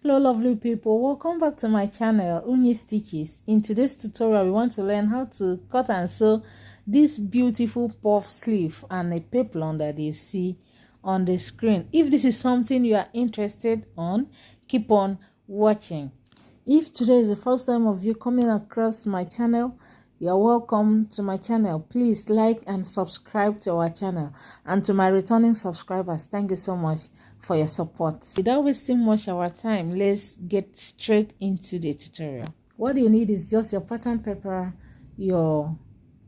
Hello lovely people, welcome back to my channel Unyistitches. In today's tutorial we want to learn how to cut and sew this beautiful puff sleeve and a peplum that you see on the screen. If this is something you are interested on, keep on watching. If today is the first time of you coming across my channel, you're welcome to my channel. Please like and subscribe to our channel. And to my returning subscribers, thank you so much for your support. Without wasting much of our time, let's get straight into the tutorial. What you need is just your pattern paper, your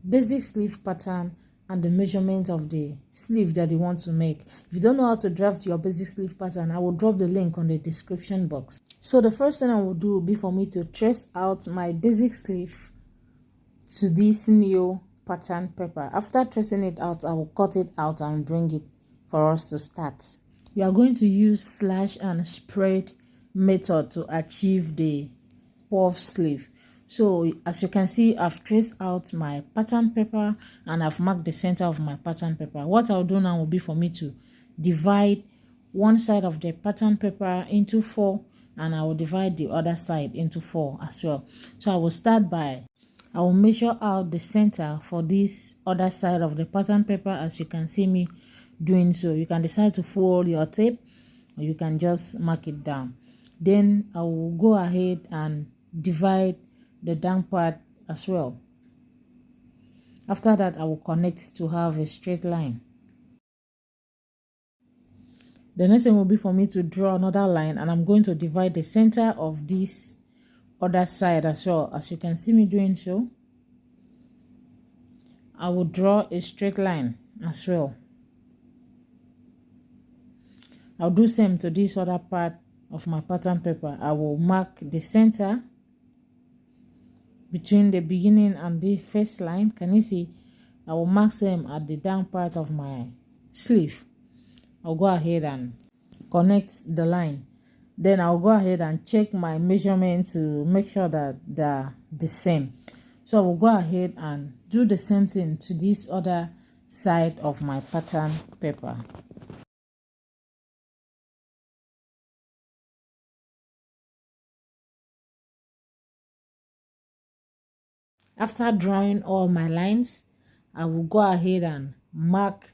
basic sleeve pattern, and the measurement of the sleeve that you want to make. If you don't know how to draft your basic sleeve pattern, I will drop the link on the description box. So the first thing I will do will be for me to trace out my basic sleeve to this new pattern paper. After tracing it out, I will cut it out and bring it for us to start. We are going to use slash and spread method to achieve the puff sleeve. So as you can see, I've traced out my pattern paper and I've marked the center of my pattern paper. What I'll do now will be for me to divide one side of the pattern paper into 4, and I will divide the other side into 4 as well. So I will start by, I will measure out the center for this other side of the pattern paper, as you can see me doing so. You can decide to fold your tape or you can just mark it down. Then I will go ahead and divide the down part as well. After that, I will connect to have a straight line. The next thing will be for me to draw another line, and I'm going to divide the center of this other side as well. As you can see me doing so, I will draw a straight line as well. I'll do same to this other part of my pattern paper. I will mark the center between the beginning and the first line. Can you see? I will mark same at the down part of my sleeve. I'll go ahead and connect the line. Then I'll go ahead and check my measurement to make sure that they're the same. So I will go ahead and do the same thing to this other side of my pattern paper. After drawing all my lines, I will go ahead and mark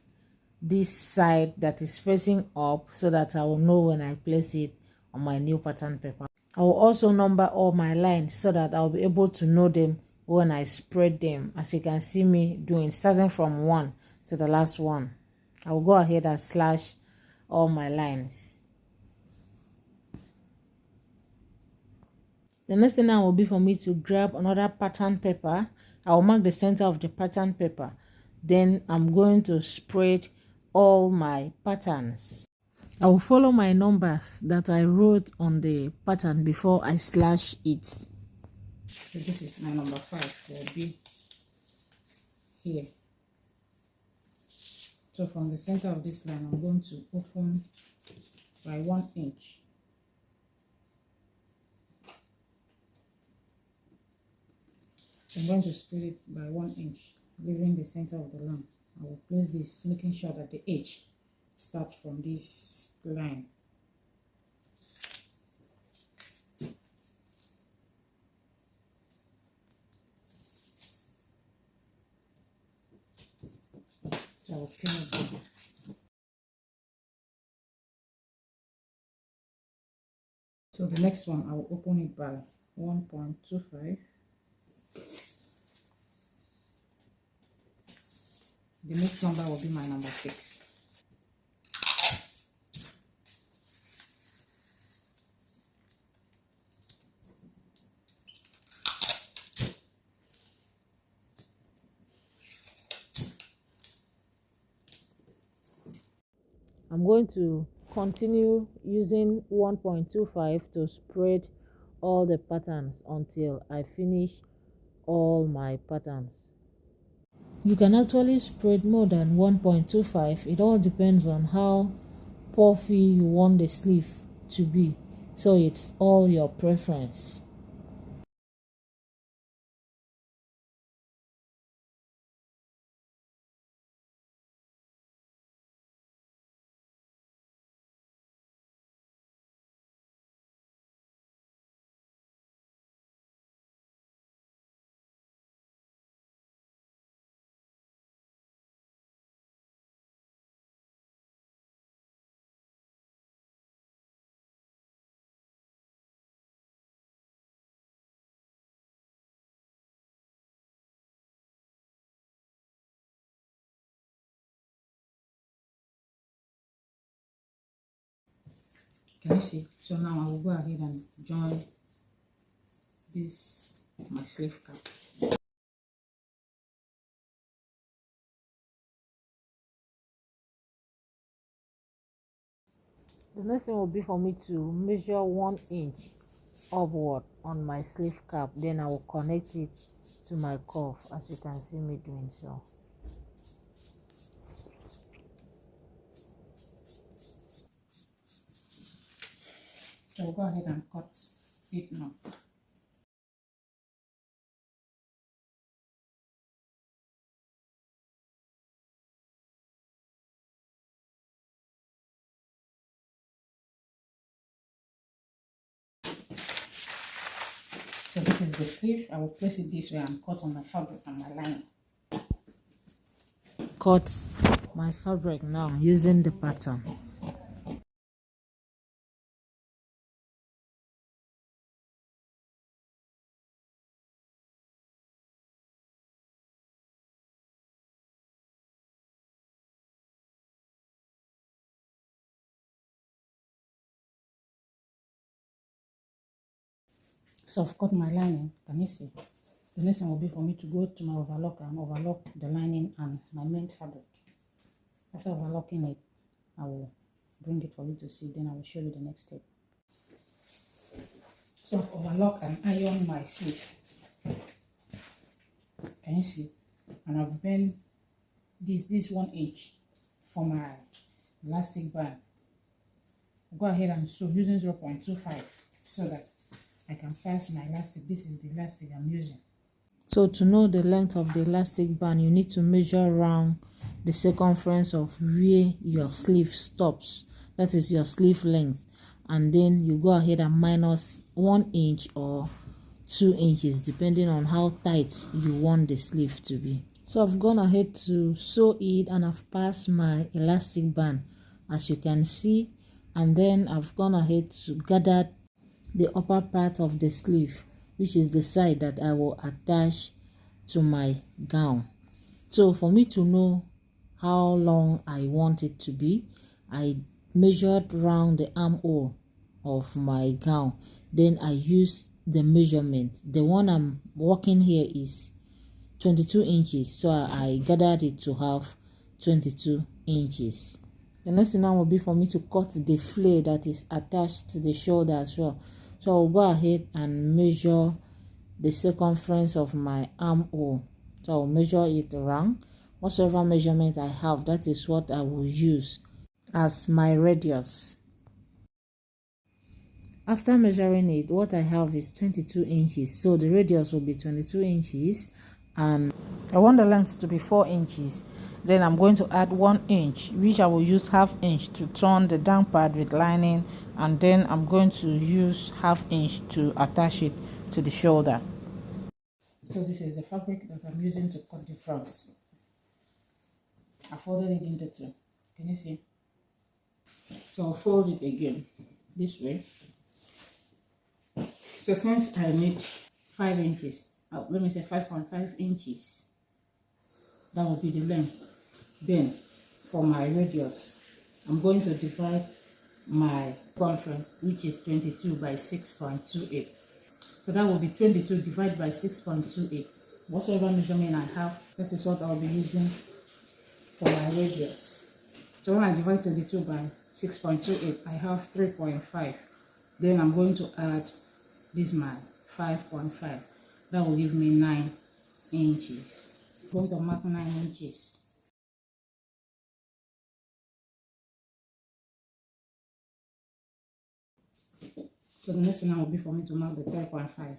this side that is facing up so that I will know when I place it on my new pattern paper. I will also number all my lines so that I'll be able to know them when I spread them, as you can see me doing, starting from 1 to the last one. I will go ahead and slash all my lines. The next thing now will be for me to grab another pattern paper. I will mark the center of the pattern paper. Then I'm going to spread all my patterns. I will follow my numbers that I wrote on the pattern before I slash it. So this is my number 5. Will be here. So from the center of this line, I'm going to open by 1 inch. I'm going to spread it by 1 inch, leaving the center of the line. I will place this, making sure that the edge starts from this line. So I will pin it down. So the next one, I will open it by 1.25. The next number will be my number 6. I'm going to continue using 1.25 to spread all the patterns until I finish all my patterns. You can actually spread more than 1.25. It all depends on how puffy you want the sleeve to be. So it's all your preference. Can you see? So now I will go ahead and join this my sleeve cap. The next thing will be for me to measure 1 inch upward on my sleeve cap. Then I will connect it to my cuff, as you can see me doing so. So I'll go ahead and cut it now. So this is the sleeve. I will place it this way and cut on my fabric and my lining. Cut my fabric now using the pattern. So I've cut my lining. Can you see? The next thing will be for me to go to my overlock and overlock the lining and my main fabric. After overlocking it, I will bring it for you to see. Then I will show you the next step. So I've overlocked and ironed my sleeve. Can you see? And I've bent this 1 inch for my elastic band. I'll go ahead and sew using 0.25 so that I can pass my elastic. This is the elastic I'm using. So to know the length of the elastic band, you need to measure around the circumference of where your sleeve stops. That is your sleeve length. And then you go ahead and minus 1 inch or 2 inches depending on how tight you want the sleeve to be. So I've gone ahead to sew it and I've passed my elastic band, as you can see. And then I've gone ahead to gather the upper part of the sleeve, which is the side that I will attach to my gown. So for me to know how long I want it to be, I measured round the armhole of my gown. Then I used the measurement. The one I'm working here is 22 inches, so I gathered it to have 22 inches. The next thing now will be for me to cut the flare that is attached to the shoulder as well. So I'll go ahead and measure the circumference of my armhole. So I'll measure it around. Whatever measurement I have, that is what I will use as my radius. After measuring it, what I have is 22 inches. So the radius will be 22 inches. And I want the length to be 4 inches. Then I'm going to add 1 inch, which I will use ½ inch to turn the down part with lining, and then I'm going to use ½ inch to attach it to the shoulder. So this is the fabric that I'm using to cut the fronts. I folded it into two. Can you see? So I'll fold it again this way. So since I need 5 inches, let me say 5.5 inches, that will be the length. Then for my radius, I'm going to divide my circumference, which is 22 by 6.28. So that will be 22 divided by 6.28. Whatever measurement I have, that is what I'll be using for my radius. So when I divide 22 by 6.28, I have 3.5. Then I'm going to add this my 5.5. That will give me 9 inches. I'm going to mark 9 inches. So the next thing now will be for me to mark the 3.5.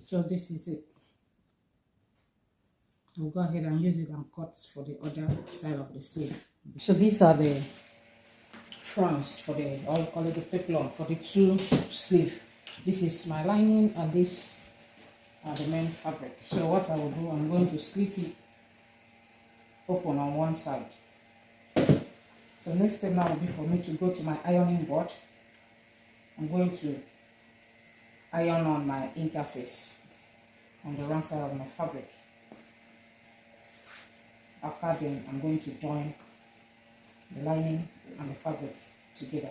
So this is it. We'll go ahead and use it and cut for the other side of the sleeve. So these are the fronts for the, I'll call it the peplum, for the two sleeve. This is my lining and this are the main fabric. So what I will do, I'm going to slit it open on one side. So next step now will be for me to go to my ironing board. I'm going to iron on my interface on the wrong side of my fabric. After then, I'm going to join the lining and the fabric together.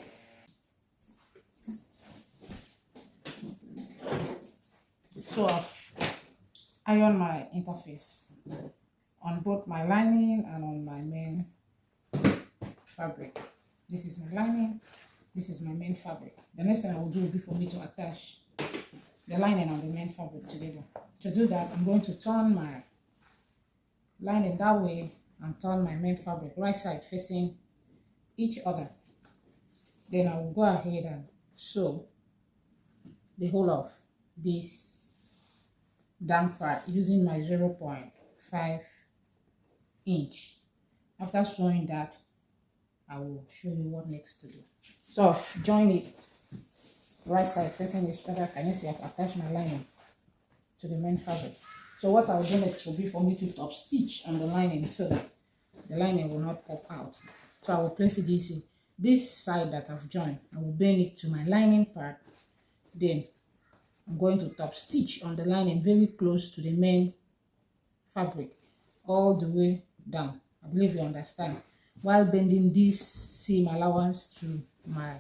So I've ironed my interface on both my lining and on my main fabric. This is my lining, this is my main fabric. The next thing I will do will be for me to attach the lining and the main fabric together. To do that, I'm going to turn my lining that way and turn my main fabric right side facing each other. Then I will go ahead and sew the whole of this down part using my 0.5 inch. After sewing that, I will show you what next to do. So I've joined it right side facing each other. Can you see I've attached my lining to the main fabric? So what I'll do next will be for me to top stitch on the lining so that the lining will not pop out. So I will place it this way. This side that I've joined, I will bend it to my lining part. Then I'm going to top stitch on the lining very close to the main fabric all the way down. I believe you understand. While bending this seam allowance to my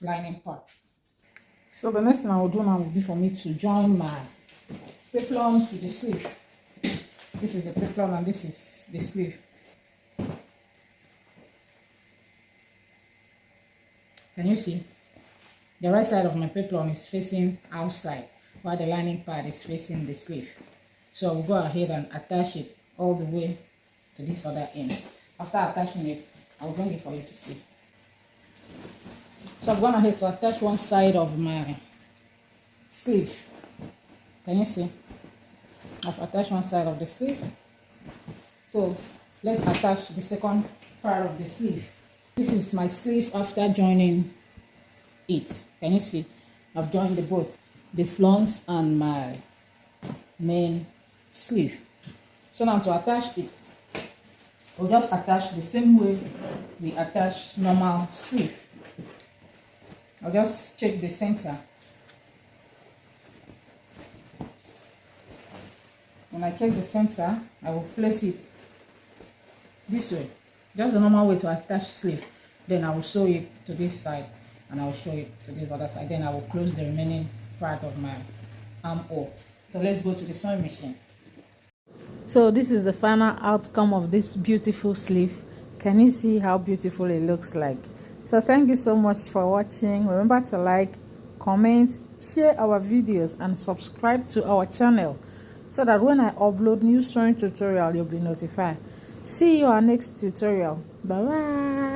lining part. So the next thing I will do now will be for me to join my peplum to the sleeve. This is the peplum and this is the sleeve. Can you see? The right side of my peplum is facing outside while the lining part is facing the sleeve. So I will go ahead and attach it all the way to this other end. After attaching it, I will bring it for you to see. So I've gone ahead to attach one side of my sleeve. Can you see? I've attached one side of the sleeve. So let's attach the second part of the sleeve. This is my sleeve after joining it. Can you see? I've joined the both, the flaunce and my main sleeve. So now to attach it, we'll just attach the same way we attach normal sleeve. I'll just check the center. When I check the center, I will place it this way. Just the normal way to attach sleeve. Then I will sew it to this side and I will show it to this other side. Then I will close the remaining part of my armhole. So let's go to the sewing machine. So this is the final outcome of this beautiful sleeve. Can you see how beautiful it looks like? So thank you so much for watching. Remember to like, comment, share our videos and subscribe to our channel so that when I upload new sewing tutorial, you'll be notified. See you on our next tutorial. Bye bye.